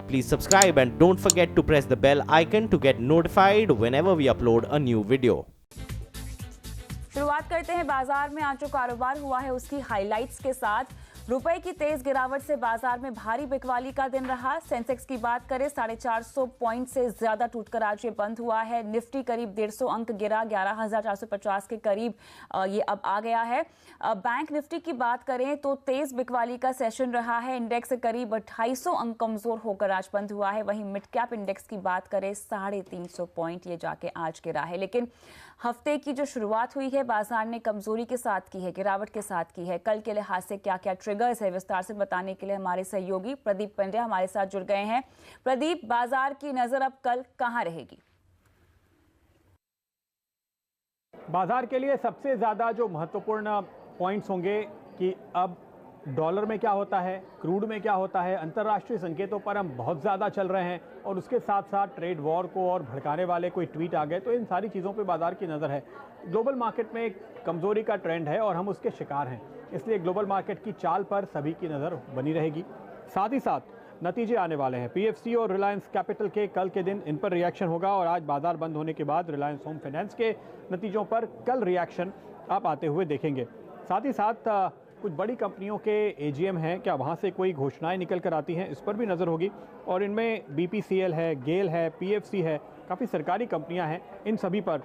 Please subscribe and don't forget to press the bell icon to get notified whenever we upload a new video. शुरुआत करते हैं बाजार में आज जो कारोबार हुआ है उसकी हाइलाइट्स के साथ। रुपए की तेज गिरावट से बाजार में भारी बिकवाली का दिन रहा। सेंसेक्स की बात करें 450 पॉइंट से ज्यादा टूटकर आज ये बंद हुआ है। निफ्टी करीब 150 अंक गिरा, 11,450 के करीब ये अब आ गया है। बैंक निफ्टी की बात करें तो तेज बिकवाली का सेशन रहा है। इंडेक्स करीब 250 अंक कमजोर होकर आज बंद हुआ है। वहीं मिड कैप इंडेक्स की बात करें 350 पॉइंट ये जाके आज गिरा है। लेकिन हफ्ते की जो शुरुआत हुई है बाजार ने कमजोरी के साथ की है, गिरावट के साथ की है। कल के लिहाज से क्या क्या ट्रिगर्स है विस्तार से बताने के लिए हमारे सहयोगी प्रदीप पंड्या हमारे साथ जुड़ गए हैं। प्रदीप, बाजार की नजर अब कल कहां रहेगी? बाजार के लिए सबसे ज्यादा जो महत्वपूर्ण पॉइंट्स होंगे कि अब डॉलर में क्या होता है, क्रूड में क्या होता है। अंतर्राष्ट्रीय संकेतों पर हम बहुत ज़्यादा चल रहे हैं और उसके साथ साथ ट्रेड वॉर को और भड़काने वाले कोई ट्वीट आ गए, तो इन सारी चीज़ों पे बाजार की नज़र है। ग्लोबल मार्केट में एक कमज़ोरी का ट्रेंड है और हम उसके शिकार हैं, इसलिए ग्लोबल मार्केट की चाल पर सभी की नज़र बनी रहेगी। साथ ही साथ नतीजे आने वाले हैं। पीएफसी और रिलायंस कैपिटल के कल के दिन इन पर रिएक्शन होगा और आज बाजार बंद होने के बाद रिलायंस होम फाइनेंस के नतीजों पर कल रिएक्शन आप आते हुए देखेंगे। साथ ही साथ कुछ बड़ी कंपनियों के एजीएम हैं, क्या वहाँ से कोई घोषणाएं निकल कर आती हैं, इस पर भी नज़र होगी। और इनमें बीपीसीएल है, गेल है, पीएफसी है, काफ़ी सरकारी कंपनियां हैं, इन सभी पर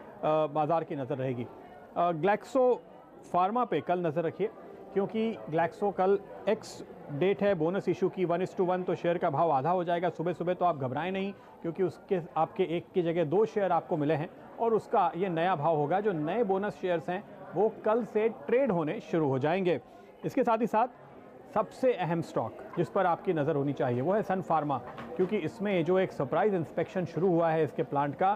बाजार की नज़र रहेगी। ग्लैक्सो फार्मा पे कल नज़र रखिए, क्योंकि ग्लैक्सो कल एक्स डेट है बोनस इशू की 1:1, तो शेयर का भाव आधा हो जाएगा। सुबह सुबह तो आप घबराएं नहीं, क्योंकि उसके आपके एक की जगह 2 शेयर आपको मिले हैं और उसका ये नया भाव होगा। जो नए बोनस शेयर्स हैं वो कल से ट्रेड होने शुरू हो जाएंगे। इसके साथ ही साथ सबसे अहम स्टॉक जिस पर आपकी नज़र होनी चाहिए वो है सन फार्मा, क्योंकि इसमें जो एक सरप्राइज इंस्पेक्शन शुरू हुआ है इसके प्लांट का,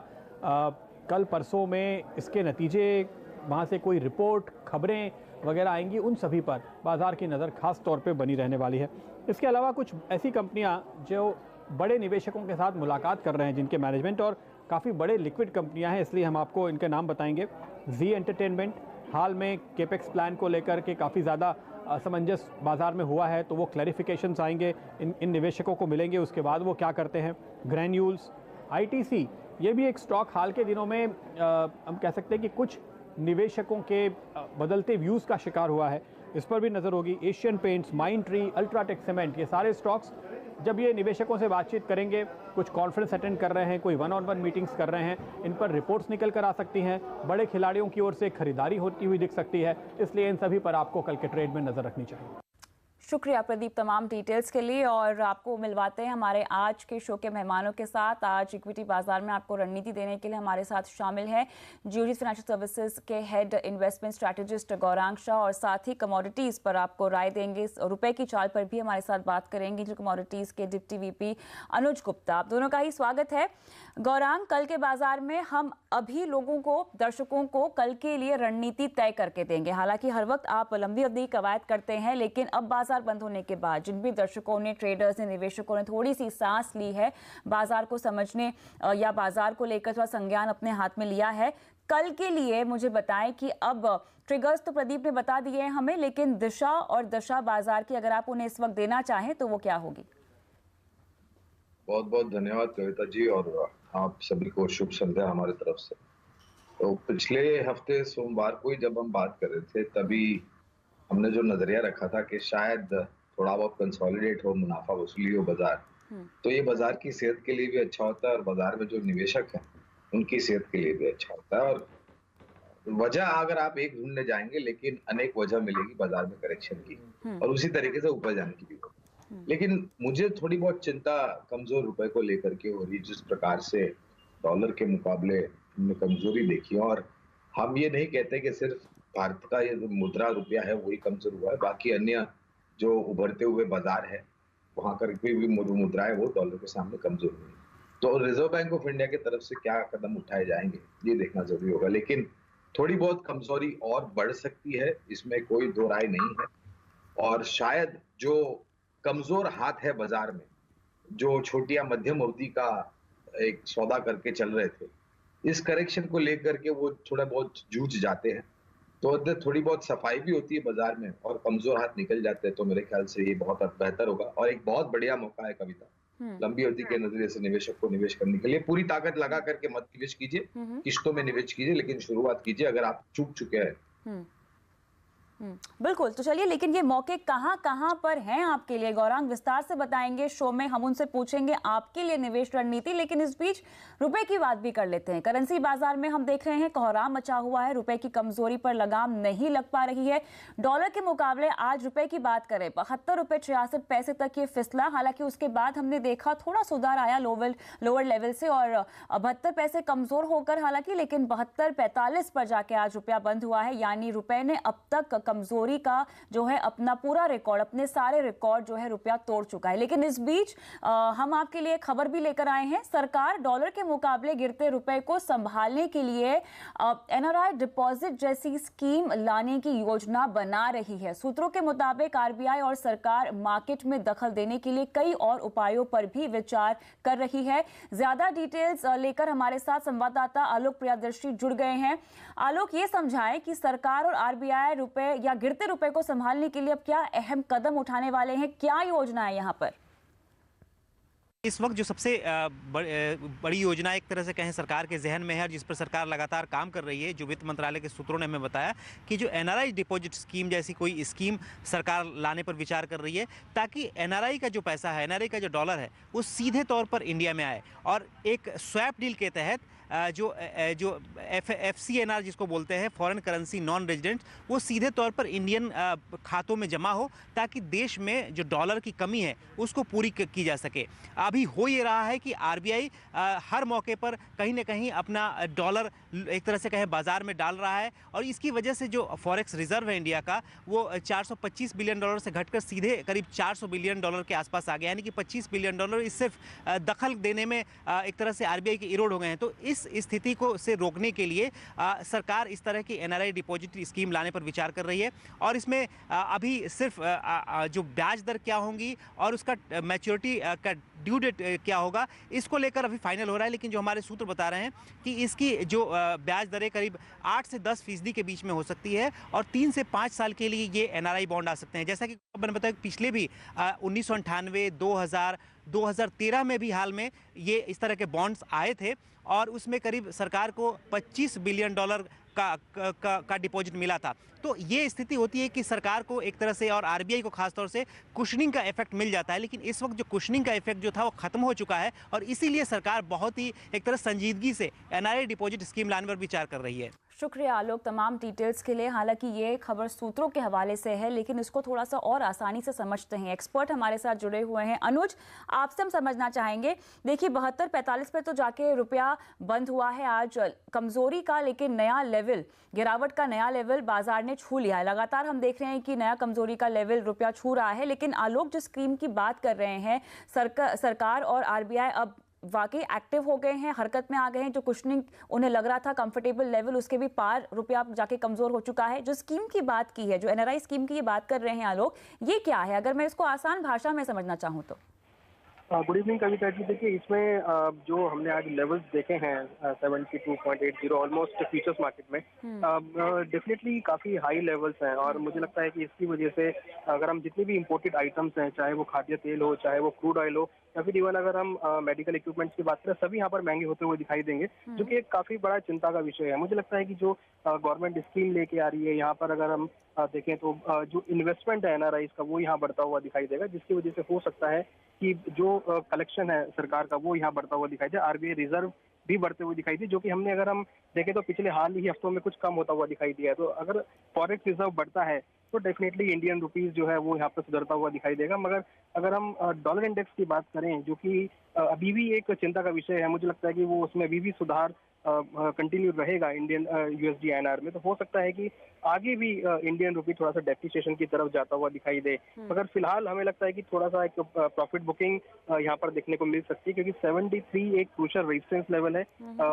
कल परसों में इसके नतीजे, वहाँ से कोई रिपोर्ट, खबरें वगैरह आएंगी, उन सभी पर बाजार की नज़र खास तौर पे बनी रहने वाली है। इसके अलावा कुछ ऐसी कंपनियां जो बड़े निवेशकों के साथ मुलाकात कर रहे हैं, जिनके मैनेजमेंट और काफ़ी बड़े लिक्विड कंपनियां हैं, इसलिए हम आपको इनके नाम बताएंगे। जी एंटरटेनमेंट, हाल में केपेक्स प्लान को लेकर के काफ़ी ज़्यादा असमंजस बाजार में हुआ है, तो वो क्लैरिफिकेशंस आएंगे, इन निवेशकों को मिलेंगे, उसके बाद वो क्या करते हैं। ग्रैन्यूल्स, आईटीसी, ये भी एक स्टॉक हाल के दिनों में हम कह सकते हैं कि कुछ निवेशकों के बदलते व्यूज़ का शिकार हुआ है, इस पर भी नज़र होगी। Asian paints, Mindtree, UltraTech cement, ये सारे स्टॉक्स जब ये निवेशकों से बातचीत करेंगे, कुछ कॉन्फ्रेंस अटेंड कर रहे हैं, कोई 1-on-1 मीटिंग्स कर रहे हैं, इन पर रिपोर्ट्स निकल कर आ सकती हैं, बड़े खिलाड़ियों की ओर से खरीदारी होती हुई दिख सकती है, इसलिए इन सभी पर आपको कल के ट्रेड में नज़र रखनी चाहिए। शुक्रिया प्रदीप तमाम डिटेल्स के लिए, और आपको मिलवाते हैं हमारे आज के शो के मेहमानों के साथ। आज इक्विटी बाजार में आपको रणनीति देने के लिए हमारे साथ शामिल हैं जियोजीत फाइनेंशियल सर्विसेज के head investment strategist Gaurang Shah, और साथ ही कमोडिटीज़ पर आपको राय देंगे, रुपए की चाल पर भी हमारे साथ बात करेंगे जो कमोडिटीज़ के डिप्टी वीपी अनुज गुप्ता। आप दोनों का ही स्वागत है। गौरांग, कल के बाजार में हम अभी लोगों को, दर्शकों को कल के लिए रणनीति तय करके देंगे। हालांकि हर वक्त आप लंबी अवधि की कवायद करते हैं, लेकिन अब बाजार बंद होने के बाद जिन भी दर्शकों ने, ट्रेडर्स ने, निवेशकों ने थोड़ी सी सांस ली है, बाजार को समझने या बाजार को लेकर थोड़ा संज्ञान अपने हाथ में लिया है, कल के लिए मुझे बताएं कि अब ट्रिगर्स तो प्रदीप ने बता दिए हैं हमें, लेकिन दिशा और दशा बाजार की अगर आप उन्हें इस वक्त देना चाहें तो वो क्या होगी? बहुत बहुत धन्यवाद कविता जी, और आप सभी को शुभ संध्या हमारे तरफ से। तो पिछले हफ्ते सोमवार को ही जब हम बात कर रहे थे, तभी हमने जो नजरिया रखा था कि शायद थोड़ा बहुत कंसोलिडेट हो, मुनाफा वसूली हो बाजार, तो ये बाजार की सेहत के लिए भी अच्छा होता है और बाजार में जो निवेशक हैं उनकी सेहत के लिए भी अच्छा होता है। और वजह अगर आप एक ढूंढने जाएंगे, लेकिन अनेक वजह मिलेगी बाजार में करेक्शन की, और उसी तरीके से ऊपर जाने की भी। लेकिन मुझे थोड़ी बहुत चिंता कमजोर रुपए को लेकर के हो रही, जिस प्रकार से डॉलर के मुकाबले हमने कमजोरी देखी। और हम ये नहीं कहते कि सिर्फ भारत का ये जो मुद्रा रुपया है वही कमजोर हुआ है, बाकी अन्य जो उभरते हुए बाजार है वहां पर कोई भी मुद्रा है वो डॉलर के सामने कमजोर हुई। तो रिजर्व बैंक ऑफ इंडिया की तरफ से क्या कदम उठाए जाएंगे ये देखना जरूरी होगा, लेकिन थोड़ी बहुत कमजोरी और बढ़ सकती है, इसमें कोई दो राय नहीं है। और शायद जो कमजोर हाथ है बाजार में, जो छोटी या मध्यम अवधि का एक सौदा करके चल रहे थे, इस करेक्शन को लेकर के वो थोड़ा बहुत जूझ जाते हैं, तो थोड़ी बहुत सफाई भी होती है बाजार में और कमजोर हाथ निकल जाते हैं, तो मेरे ख्याल से ये बहुत बेहतर होगा। और एक बहुत बढ़िया मौका है कविता, लंबी अवधि के नजरिए से निवेशक को निवेश करने के लिए पूरी ताकत लगा करके मत निवेश कीजिए, किश्तों में निवेश कीजिए, लेकिन शुरुआत कीजिए अगर आप चूक चुके हैं। बिल्कुल, तो चलिए, लेकिन ये मौके कहाँ कहाँ पर हैं आपके लिए? गौरांग विस्तार से बताएंगे शो में, हम उनसे पूछेंगे आपके लिए निवेश रणनीति। लेकिन इस बीच रुपए की बात भी कर लेते हैं। करेंसी बाजार में हम देख रहे हैं कोहराम मचा हुआ है, रुपए की कमजोरी पर लगाम नहीं लग पा रही है। डॉलर के मुकाबले आज रुपए की बात करें, 72 रुपए 66 पैसे तक ये फिसला। हालांकि उसके बाद हमने देखा थोड़ा सुधार आया लोअर लेवल से, और 72 पैसे कमजोर होकर हालांकि, लेकिन 72.45 पर जाके आज रुपया बंद हुआ है। यानी रुपए ने अब तक कमजोरी का जो है अपना पूरा रिकॉर्ड, अपने सारे रिकॉर्ड जो है रुपया तोड़ चुका है। लेकिन इस बीच हम आपके लिए खबर भी लेकर आए हैं। सरकार डॉलर के मुकाबले गिरते रुपए को संभालने के लिए एनआरआई डिपॉजिट जैसी स्कीम लाने की योजना बना रही है। सूत्रों के मुताबिक आरबीआई और सरकार मार्केट में दखल देने के लिए कई और उपायों पर भी विचार कर रही है। ज्यादा डिटेल्स लेकर हमारे साथ संवाददाता आलोक प्रियदर्शी जुड़ गए हैं। आलोक, ये समझाएं कि सरकार और आरबीआई रुपए या गिरते रुपए को संभालने के लिए अब क्या अहम कदम उठाने वाले हैं, क्या योजना है यहाँ पर? इस वक्त जो सबसे बड़ी योजना एक तरह से कहें सरकार के जहन में है, जिस पर सरकार लगातार काम कर रही है, जो वित्त मंत्रालय के सूत्रों ने हमें बताया कि जो एनआरआई डिपॉजिट स्कीम जैसी कोई स्कीम सरकार लाने पर विचार कर रही है, ताकि एनआरआई का जो पैसा है, एनआरआई का जो डॉलर है, वो सीधे तौर पर इंडिया में आए। और एक स्वैप डील के तहत जो FCNR जिसको बोलते हैं, फॉरेन करेंसी नॉन रेजिडेंट, वो सीधे तौर पर इंडियन खातों में जमा हो, ताकि देश में जो डॉलर की कमी है उसको पूरी की जा सके। अभी हो ये रहा है कि आरबीआई हर मौके पर कहीं ना कहीं अपना डॉलर एक तरह से कहें बाजार में डाल रहा है, और इसकी वजह से जो फॉरेक्स रिजर्व है इंडिया का, वो 425 बिलियन डॉलर से घटकर सीधे करीब 400 बिलियन डॉलर के आसपास आ गया। यानी कि 25 बिलियन डॉलर इस सिर्फ दखल देने में एक तरह से आरबीआई के इरोड हो गए हैं। तो इस स्थिति को से रोकने के लिए सरकार इस तरह की एनआरआई डिपॉजिट स्कीम लाने पर विचार कर रही है। और इसमें अभी सिर्फ जो ब्याज दर क्या होंगी और उसका मैच्योरिटी का ड्यू डेट क्या होगा, इसको लेकर अभी फाइनल हो रहा है। लेकिन जो हमारे सूत्र बता रहे हैं कि इसकी जो ब्याज दरें करीब 8 से 10% के बीच में हो सकती है, और 3 से 5 साल के लिए ये एनआरआई बॉन्ड आ सकते हैं। जैसा कि मैंने बताया, पिछले भी 1998, 2000, 2013 में भी हाल में ये इस तरह के बॉन्ड्स आए थे, और उसमें करीब सरकार को 25 बिलियन डॉलर का डिपॉजिट मिला था। तो ये स्थिति होती है कि सरकार को एक तरह से, और आरबीआई को खासतौर से, कुशनिंग का इफेक्ट मिल जाता है। लेकिन इस वक्त जो कुशनिंग का इफेक्ट जो था वो खत्म हो चुका है, और इसीलिए सरकार बहुत ही एक तरह संजीदगी से एनआरआई डिपॉजिट स्कीम लाने पर विचार कर रही है। शुक्रिया आलोक तमाम डिटेल्स के लिए। हालांकि ये खबर सूत्रों के हवाले से है, लेकिन इसको थोड़ा सा और आसानी से समझते हैं। एक्सपर्ट हमारे साथ जुड़े हुए हैं। अनुज, आपसे हम समझना चाहेंगे, देखिए 72-45 पे तो जाके रुपया बंद हुआ है आज, कमजोरी का लेकिन नया लेवल, गिरावट का नया लेवल बाजार ने छू लिया है। लगातार हम देख रहे हैं कि नया कमजोरी का लेवल रुपया छू रहा है। लेकिन आलोक जिस स्कीम की बात कर रहे हैं, सरकार और आरबीआई अब वाकई एक्टिव हो गए हैं, हरकत में आ गए हैं। जो कुशनिंग उन्हें लग रहा था कंफर्टेबल लेवल, उसके भी पार रुपया जाके कमजोर हो चुका है। जो स्कीम की बात की है, जो एनआरआई स्कीम की ये बात कर रहे हैं आलोक, ये क्या है अगर मैं इसको आसान भाषा में समझना चाहूँ तो? Good evening Kavita ji. देखिए, इसमें जो हमने आज लेवल्स देखे हैं 72.80 ऑलमोस्ट फ्यूचर्स मार्केट में, डेफिनेटली काफ़ी हाई लेवल्स हैं। और मुझे लगता है कि इसकी वजह से अगर हम जितनी भी इंपोर्टेड आइटम्स हैं, चाहे वो खाद्य तेल हो, चाहे वो क्रूड ऑयल हो, या फिर इवन अगर हम मेडिकल इक्विपमेंट्स की बात करें, सभी यहाँ पर महंगे होते हुए दिखाई देंगे, जो कि एक काफ़ी बड़ा चिंता का विषय है। मुझे लगता है कि जो गवर्नमेंट स्कीम लेके आ रही है यहाँ पर, अगर हम देखें तो जो इन्वेस्टमेंट है एनआरआई का, वो यहाँ बढ़ता हुआ दिखाई देगा, जिसकी वजह से हो सकता है कि जो कलेक्शन है सरकार का, वो यहाँ बढ़ता हुआ दिखाई दे। आरबीआई रिजर्व भी बढ़ते हुए दिखाई दी, जो कि हमने अगर हम देखें तो पिछले हाल ही हफ्तों में कुछ कम होता हुआ दिखाई दिया है। तो अगर फॉरेक्स रिजर्व बढ़ता है तो डेफिनेटली इंडियन रुपीस जो है वो यहाँ पर सुधरता हुआ दिखाई देगा। मगर अगर हम डॉलर इंडेक्स की बात करें, जो कि अभी भी एक चिंता का विषय है, मुझे लगता है कि वो उसमें अभी भी सुधार कंटिन्यू रहेगा इंडियन यूएसडी आईएनआर में। तो हो सकता है कि आगे भी इंडियन रुपी थोड़ा सा डेप्रिसिएशन की तरफ जाता हुआ दिखाई दे। मगर फिलहाल हमें लगता है कि थोड़ा सा एक प्रॉफिट बुकिंग यहाँ पर देखने को मिल सकती है, क्योंकि 73 एक क्रूशियल रेजिस्टेंस लेवल है।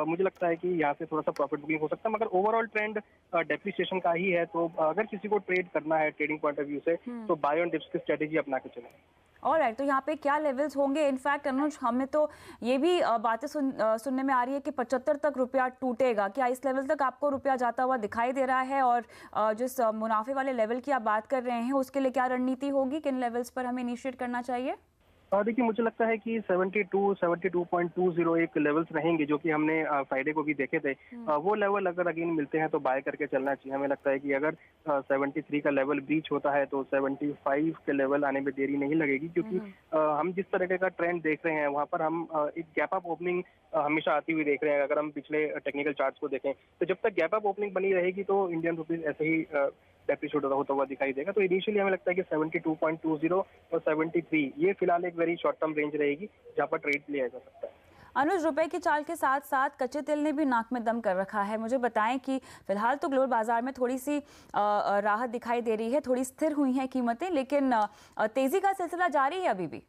मुझे लगता है कि यहाँ से थोड़ा सा प्रॉफिट बुकिंग हो सकता है, मगर ओवरऑल ट्रेंड डेप्रिसिएशन का ही है। तो अगर किसी को ट्रेड करना है ट्रेडिंग पॉइंट ऑफ व्यू से, तो बाय ऑन डिप्स की स्ट्रेटेजी अपना के चलें। ऑलराइट, तो यहाँ पे क्या लेवल्स होंगे? इनफैक्ट अनुज, हमें तो ये भी बातें सुनने में आ रही है कि 75 तक रुपया टूटेगा। क्या इस लेवल तक आपको रुपया जाता हुआ दिखाई दे रहा है? और जिस मुनाफे वाले लेवल की आप बात कर रहे हैं, उसके लिए क्या रणनीति होगी? किन लेवल्स पर हमें इनिशिएट करना चाहिए? देखिए मुझे लगता है कि 72 एक लेवल्स रहेंगे जो कि हमने फ्राइडे को भी देखे थे। वो लेवल अगर अगेन मिलते हैं तो बाय करके चलना चाहिए। हमें लगता है कि अगर 73 का लेवल ब्रीच होता है तो 75 के लेवल आने में देरी नहीं लगेगी, क्योंकि हम जिस तरह का ट्रेंड देख रहे हैं वहाँ पर हम एक गैप अप ओपनिंग हमेशा आती हुई देख रहे हैं। अगर हम पिछले टेक्निकल चार्ट्स को देखें तो जब तक गैप अप ओपनिंग बनी रहेगी तो इंडियन रुपीज ऐसे ही डेप्रिशिएट होता हुआ दिखाई देगा। तो इनिशियली हमें लगता है कि 72.20 और 73 ये फिलहाल एक वेरी शॉर्ट टर्म रेंज रहेगी जहाँ पर ट्रेड लिया जा सकता है। अनुज, रुपए की चाल के साथ साथ कच्चे तेल ने भी नाक में दम कर रखा है। मुझे बताएं कि फिलहाल तो ग्लोबल बाजार में थोड़ी सी राहत दिखाई दे रही है, थोड़ी स्थिर हुई हैं कीमतें, लेकिन तेजी का सिलसिला जारी है अभी भी।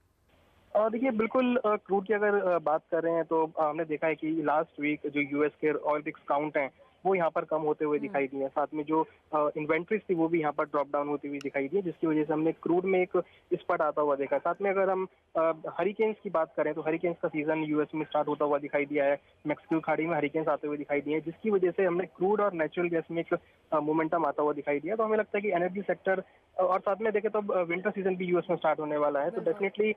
देखिए बिल्कुल, क्रूड की अगर बात कर रहे हैं तो हमने देखा है कि लास्ट वीक जो यूएस के ऑयल डिस्काउंट हैं वो यहाँ पर कम होते हुए दिखाई दिए हैं। साथ में जो इन्वेंट्रीज थी वो भी यहाँ पर ड्रॉप डाउन होती हुई दिखाई दी है, जिसकी वजह से हमने क्रूड में एक स्पट आता हुआ देखा। साथ में अगर हम हरिकेन्स की बात करें तो हरिकेन्स का सीजन यूएस में स्टार्ट होता हुआ दिखाई दिया है। मैक्सिको खाड़ी में हरिकेन्स आते हुए दिखाई दिए हैं, जिसकी वजह से हमने क्रूड और नेचुरल गैस में एक मोमेंटम आता हुआ दिखाई दिया। तो हमें लगता है कि एनर्जी सेक्टर और साथ में देखें तो विंटर सीजन भी यूएस में स्टार्ट होने वाला है, तो डेफिनेटली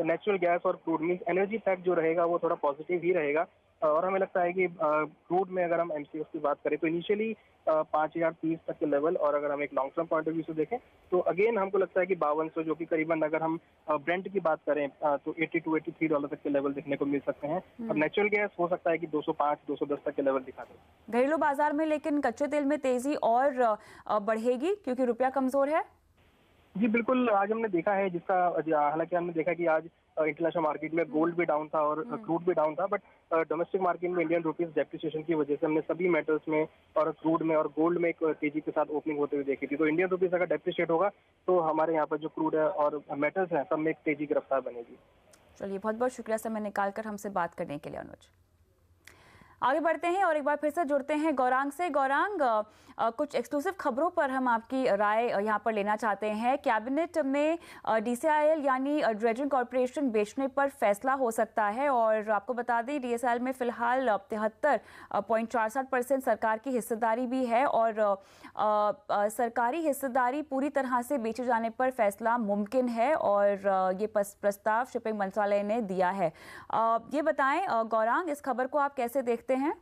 नेचुरल गैस और क्रूड मीन्स एनर्जी पैक जो रहेगा वो थोड़ा पॉजिटिव ही रहेगा। और हमें लगता है कि क्रूड में अगर हम एमसीएक्स की बात करें तो इनिशियली 5030 तक के लेवल, और अगर हम एक long term point of view से देखें तो अगेन हमको लगता है कि 5200 जो कि करीबन अगर हम ब्रेंट की बात करें तो $82-83 तक के लेवल देखने को मिल सकते हैं। और नेचुरल गैस हो सकता है कि 205-210 तक के लेवल दिखा दें घरेलू बाजार में। लेकिन कच्चे तेल में तेजी और बढ़ेगी क्योंकि रुपया कमजोर है। जी बिल्कुल, आज हमने देखा है जिसका हालांकि हमने देखा कि आज इंटरनेशनल मार्केट में गोल्ड भी डाउन था और क्रूड भी डाउन था, बट डोमेस्टिक मार्केट में इंडियन रुपीस डेप्रिसिएशन की वजह से हमने सभी मेटल्स में और क्रूड में और गोल्ड में एक तेजी के साथ ओपनिंग होते हुए देखी थी। तो इंडियन रुपीस अगर डेप्रिशिएट होगा तो हमारे यहाँ पर जो क्रूड है और मेटल्स हैं सब में एक तेजी की रफ्तार बनेगी। चलिए, बहुत बहुत शुक्रिया समय निकालकर हमसे बात करने के लिए अनुज। आगे बढ़ते हैं और एक बार फिर से जुड़ते हैं गौरांग से। गौरांग, कुछ एक्सक्लूसिव खबरों पर हम आपकी राय यहाँ पर लेना चाहते हैं। कैबिनेट में डीसीआईएल यानी ड्रेजिंग कॉर्पोरेशन बेचने पर फैसला हो सकता है, और आपको बता दें डीएसआईएल में फिलहाल 73.47% सरकार की हिस्सेदारी भी है, और सरकारी हिस्सेदारी पूरी तरह से बेचे जाने पर फैसला मुमकिन है, और ये प्रस्ताव शिपिंग मंत्रालय ने दिया है। ये बताएं गौरांग, इस खबर को आप कैसे देखते हैं?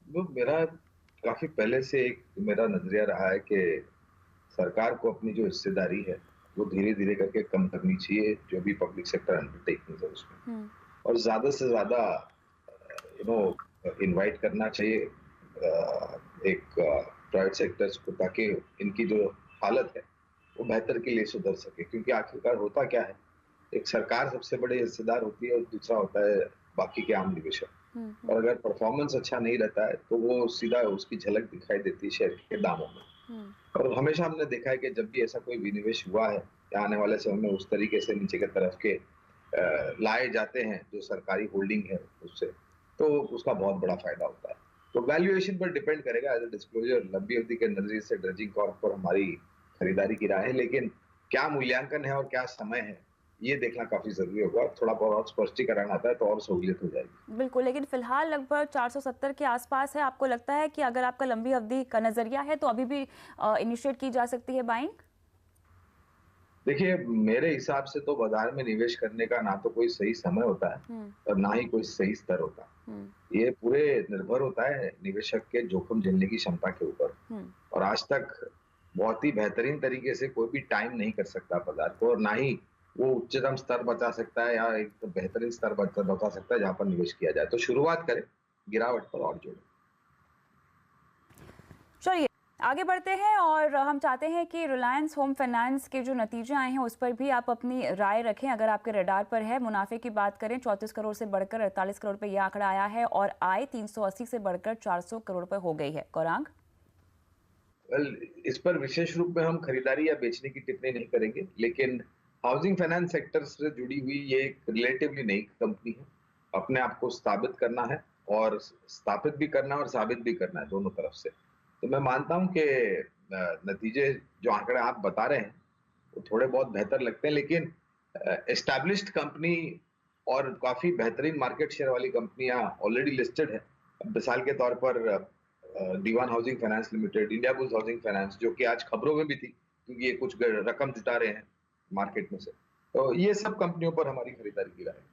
वो मेरा काफी पहले से एक मेरा नजरिया रहा है कि सरकार को अपनी जो हिस्सेदारी है वो धीरे धीरे करके कम करनी चाहिए, जो भी पब्लिक सेक्टर अंडरटेकिंग है उसमें, और ज्यादा से ज्यादा इनवाइट करना चाहिए एक प्राइवेट सेक्टर्स को, ताकि इनकी जो हालत है वो बेहतर के लिए सुधर सके। क्योंकि आखिरकार होता क्या है, एक सरकार सबसे बड़े हिस्सेदार होती है और दूसरा होता है बाकी के आम निवेशक, और अगर परफॉर्मेंस अच्छा नहीं रहता है तो वो सीधा उसकी झलक दिखाई देती है शेयर के दामों में। और हमेशा हमने देखा है कि जब भी ऐसा कोई विनिवेश हुआ है या आने वाले समय में उस तरीके से नीचे की तरफ के लाए जाते हैं जो सरकारी होल्डिंग है उससे, तो उसका बहुत बड़ा फायदा होता है। तो वैल्यूएशन पर डिपेंड करेगा। एज ए डिस्क्लोजर, लंबी अवधि के नजरिए से ड्रेजिंग कॉर्प पर हमारी खरीदारी की राय है, लेकिन क्या मूल्यांकन है और क्या समय है ये देखना काफी जरूरी होगा। थोड़ा बहुत स्पष्टीकरण आता है तो और सहूलियत हो जाएगी। बिल्कुल, लेकिन फिलहाल लगभग 470 के आसपास है। आपको लगता है कि अगर आपका लंबी अवधि का नजरिया है तो अभी भी इनिशिएट की जा सकती है बाइंग? देखिए, मेरे हिसाब से तो बाजार में निवेश करने का ना तो कोई सही समय होता है और ना ही कोई सही स्तर होता है। ये पूरे निर्भर होता है निवेशक के जोखिम झेलने की क्षमता के ऊपर, और आज तक बहुत ही बेहतरीन तरीके से कोई भी टाइम नहीं कर सकता बाजार को, और ना ही वो उच्चतम स्तर बचा सकता है या एक बेहतरीन स्तर बचा सकता है जहां पर निवेश किया जाए। तो शुरुआत करें गिरावट पर और जोड़ें। चलिए आगे बढ़ते हैं, और हम चाहते हैं कि रिलायंस होम फाइनेंस के जो नतीजे आए हैं उस पर भी आप अपनी राय रखें अगर आपके रडार पर है। मुनाफे की बात करें 34 करोड़ से बढ़कर 48 करोड़ रुपए यह आंकड़ा आया है, और आय 380 से बढ़कर 400 करोड़ रुपए हो गई है। गौरांग, इस पर विशेष रूप में हम खरीदारी या बेचने की टिप्पणी नहीं करेंगे, लेकिन हाउसिंग फाइनेंस सेक्टर से जुड़ी हुई ये एक रिलेटिवली नई कंपनी है। अपने आप को स्थापित करना है, और स्थापित भी करना है और साबित भी करना है, दोनों तरफ से। तो मैं मानता हूं कि नतीजे जो आंकड़े आप बता रहे हैं वो थोड़े बहुत बेहतर लगते हैं, लेकिन एस्टैब्लिश्ड कंपनी और काफी बेहतरीन मार्केट शेयर वाली कंपनियां ऑलरेडी लिस्टेड है। मिसाल के तौर पर Dewan housing finance limited, Indiabulls housing finance, जो कि आज खबरों में भी थी क्योंकि ये कुछ रकम जुटा रहे हैं मार्केट में से, तो ये सब कंपनियों पर हमारी खरीदारी की राय है।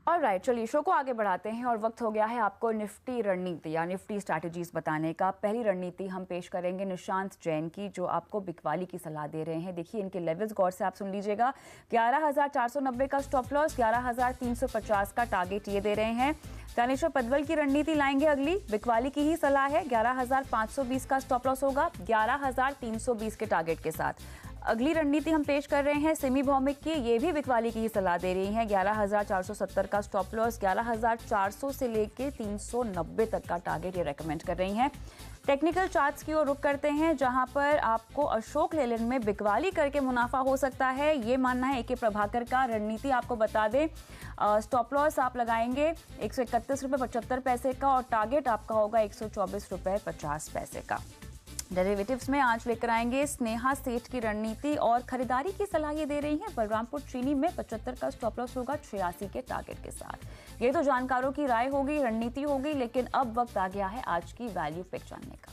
ऑलराइट, चलिए शो को आगे बढ़ाते हैं और वक्त हो गया है आपको निफ्टी रणनीति या निफ्टी स्ट्रैटेजीज बताने का। पहली रणनीति हम पेश करेंगे निशांत जैन की, जो आपको बिकवाली की सलाह दे रहे हैं। देखिए इनके लेवल्स गौर से आप सुन लीजिएगा। 11,490 का स्टॉप लॉस, 11,350 का टारगेट ये दे रहे हैं। ज्ञानेश्वर पडवल की रणनीति लाएंगे अगली, बिकवाली की ही सलाह है। 11,520 का स्टॉप लॉस होगा, 11,320 के टारगेट के साथ। अगली रणनीति हम पेश कर रहे हैं सिमी भौमिक की, ये भी बिकवाली की ही सलाह दे रही हैं। 11,470 का स्टॉप लॉस, 11,400 से लेके 390 तक का टारगेट ये रेकमेंड कर रही हैं। टेक्निकल चार्ट्स की ओर रुख करते हैं, जहां पर आपको अशोक लेलैंड में बिकवाली करके मुनाफा हो सकता है, ये मानना है AK प्रभाकर का। रणनीति आपको बता दें, स्टॉप लॉस आप लगाएंगे 131 रुपये 75 पैसे का और टारगेट आपका होगा 124 रुपये 50 पैसे का। डेरिवेटिव्स में आज लेकर आएंगे स्नेहा सेठ की रणनीति और खरीदारी की सलाह ये दे रही हैं। बलरामपुर चीनी में 75 का स्टॉप लॉस होगा 86 के टारगेट के साथ। ये तो जानकारों की राय हो गई, रणनीति हो गई, लेकिन अब वक्त आ गया है आज की वैल्यू पिक जानने का।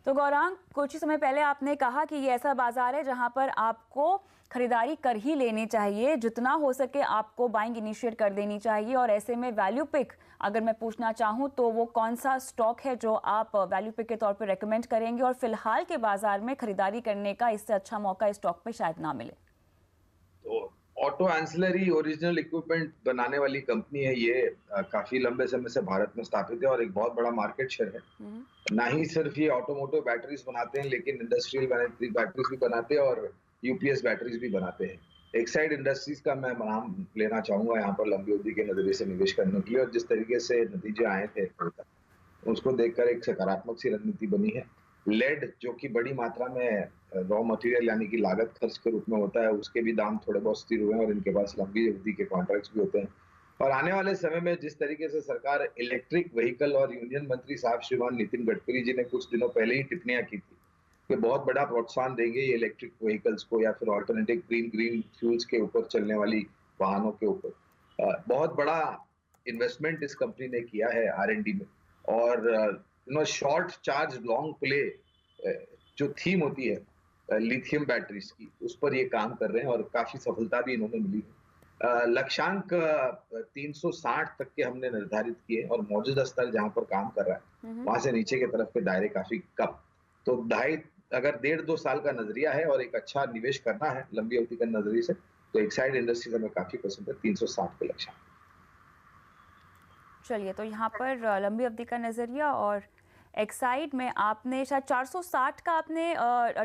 तो गौरांग, कुछ ही समय पहले आपने कहा कि ये ऐसा बाजार है जहां पर आपको खरीदारी कर ही लेनी चाहिए, जितना हो सके आपको बाइंग इनिशिएट कर देनी चाहिए। और ऐसे में वैल्यू पिक अगर मैं पूछना चाहूं तो वो कौन सा स्टॉक है जो आप वैल्यू पिक के तौर पे रेकमेंड करेंगे, और फिलहाल के बाजार में खरीदारी करने का इससे अच्छा मौका इस स्टॉक पे शायद ना मिले? तो ऑटो एंसिलरी ओरिजिनल इक्विपमेंट बनाने वाली कंपनी है ये, काफी लंबे समय से भारत में स्थापित है और एक बहुत बड़ा मार्केट शेयर है। ना ही सिर्फ ये ऑटोमोटिव बैटरीज बनाते हैं, लेकिन इंडस्ट्रियल बैटरीज भी बनाते हैं और यूपीएस बैटरीज भी बनाते हैं। एक्साइड इंडस्ट्रीज का मैं नाम लेना चाहूंगा यहाँ पर लंबी अवधि के नजरिए से निवेश करने के लिए, और जिस तरीके से नतीजे आए थे उसको देखकर एक सकारात्मक सी रणनीति बनी है। लेड जो कि बड़ी मात्रा में रॉ मटेरियल यानी कि लागत खर्च के रूप में होता है, उसके भी दाम थोड़े बहुत स्थिर हुए हैं और इनके पास लंबी अवधि के कॉन्ट्रैक्ट्स भी होते हैं। और आने वाले समय में जिस तरीके से सरकार इलेक्ट्रिक व्हीकल, और यूनियन मंत्री साहब श्रीमान नितिन गडकरी जी ने कुछ दिनों पहले ही टिप्पणियां की थी कि बहुत बड़ा प्रोत्साहन देंगे ये इलेक्ट्रिक व्हीकल्स को या फिर ऑल्टरनेटिव ग्रीन फ्यूल्स के ऊपर चलने वाली वाहनों के ऊपर। बहुत बड़ा इन्वेस्टमेंट इस कंपनी ने किया है R&D में, और शॉर्ट चार्ज लॉन्ग प्ले जो थीम होती है लिथियम बैटरीज की, उस पर ये काम कर रहे हैं और काफी सफलता भी इन्होंने मिली है। लक्ष्यांक 360 तक के हमने निर्धारित किए और मौजूदा स्तर जहां पर काम कर रहा है वहां से नीचे के तरफ के दायरे काफी कम। तो अगर 1.5-2 साल का नजरिया है और एक अच्छा निवेश करना है लंबी अवधि के नजरिए से, तो एक्साइड इंडस्ट्रीज हमें काफी पसंद है, 360 के लक्ष्य। चलिए, तो यहाँ पर लंबी अवधि का नजरिया और एक्साइड में आपने शायद 460 का आपने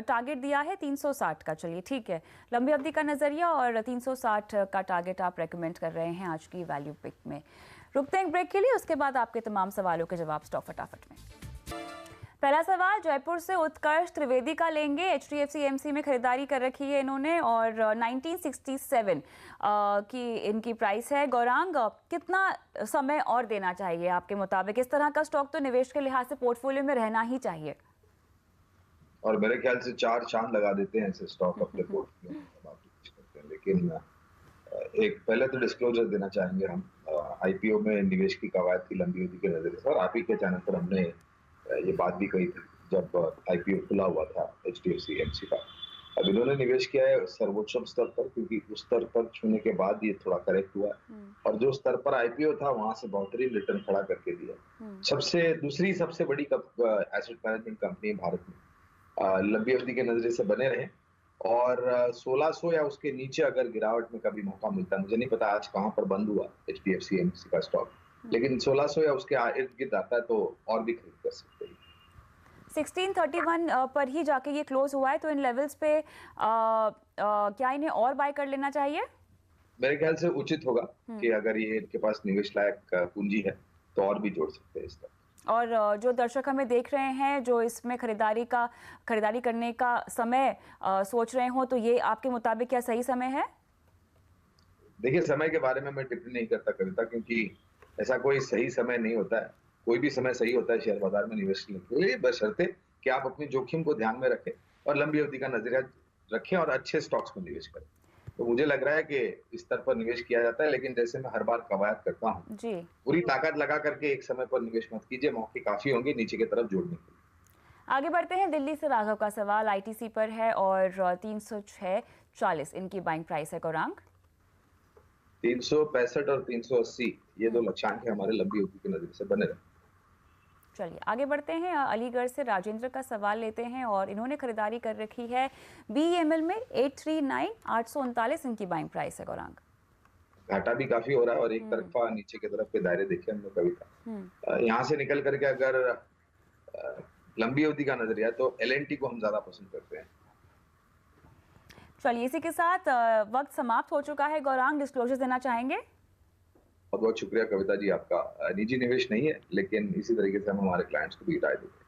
टारगेट दिया है, 360 का। चलिए ठीक है, लंबी अवधि का नजरिया और 360 का टारगेट आप रेकमेंड कर रहे हैं आज की वैल्यू पिक में। रुकते हैं ब्रेक के लिए, उसके बाद आपके तमाम सवालों के जवाब स्टॉक फटाफट में। पहला सवाल जयपुर से उत्कर्ष त्रिवेदी का लेंगे। HDFC AMC में खरीदारी कर रखी है इन्होंने और 1967 की इनकी प्राइस है। गौरांग, कितना समय और देना चाहिए आपके मुताबिक? इस तरह का स्टॉक तो निवेश के लिहाज से पोर्टफोलियो में रहना ही चाहिए, और मेरे ख्याल से 4 चांद लगा देते हैं ऐसे स्टॉक अपने पोर्टफोलियो में। लेकिन एक पहले तो डिस्क्लोजर देना चाहेंगे हम, IPO में निवेश की कवायद थी लंबी अवधि के नजरिए से, और आप ही के चैनल पर हमने ये बात भी कही थी जब IPO खुला हुआ था HDFC AMC का। अब इन्होंने निवेश किया है सर्वोच्चम स्तर पर, क्योंकि उस स्तर पर छूने के बाद ये थोड़ा करेक्ट हुआ और जो स्तर पर IPO था वहां से बेहतरीन रिटर्न खड़ा करके दिया। दूसरी सबसे बड़ी एसेट मैनेजमेंट कंपनी भारत में, लंबी अवधि के नजरिए से बने रहे, और 1600 या उसके नीचे अगर गिरावट में कभी मौका मिलता है, मुझे नहीं पता आज कहाँ पर बंद हुआ HDFC AMC का स्टॉक, लेकिन 1600 या उसके इर्द गिर्द आता है तो और भी खरीद कर सकते हैं। 1631 पर ही जाके ये क्लोज हुआ है, तो इन लेवल्स पे क्या इन्हें और बाय कर लेना चाहिए? मेरे ख्याल से उचित होगा कि अगर ये इनके पास निवेश लायक पूंजी है तो और भी जोड़ सकते हैं इस तरह। और जो दर्शक हमें देख रहे हैं जो इसमें खरीदारी करने का समय सोच रहे हो, तो ये आपके मुताबिक क्या सही समय है? देखिए, समय के बारे में मैं टिप्पणी नहीं करता कविता, क्योंकि ऐसा कोई सही समय नहीं होता है। कोई भी समय सही होता है शेयर बाजार में निवेश के लिए, बशर्ते कि आप अपनी जोखिम को ध्यान में रखें और लंबी अवधि का नजरिया रखें और अच्छे स्टॉक्स में निवेश करें। तो मुझे लग रहा है कि इस स्तर पर निवेश किया जाता है, लेकिन जैसे मैं हर बार कवायद करता हूँ, पूरी ताकत लगा करके एक समय पर निवेश मत कीजिए, मौके काफी होंगे नीचे की तरफ जोड़ने के लिए। आगे बढ़ते हैं, दिल्ली से राघव का सवाल आईटीसी पर है और 306.40 इनकी बाइंग प्राइस है। गौरांग 365 और 380 ये दो लक्ष्यांक है हमारे लंबी अवधि की नजर से बने रहे। चलिए आगे बढ़ते हैं, अलीगढ़ से राजेंद्र का सवाल लेते हैं और इन्होंने खरीदारी कर रखी है BEML में 839 इनकी बाइंग प्राइस है। गौरांग घाटा भी काफी हो रहा है और एक तरफा नीचे की तरफ के दायरे देखे हमने कविता, यहाँ से निकल करके अगर लंबी अवधि का नजरिया तो LNT को हम ज्यादा पसंद करते हैं। चलिए इसी के साथ वक्त समाप्त हो चुका है। गौरांग डिस्क्लोजर देना चाहेंगे? बहुत बहुत शुक्रिया कविता जी, आपका निजी निवेश नहीं है लेकिन इसी तरीके से हम हमारे क्लाइंट्स को भी राय देते हैं।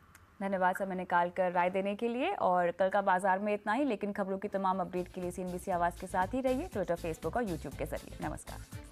धन्यवाद समय निकाल कर राय देने के लिए। और कल का बाजार में इतना ही, लेकिन खबरों की तमाम अपडेट के लिए CNBC आवाज के साथ ही रहिए, ट्विटर, फेसबुक और यूट्यूब के जरिए। नमस्कार।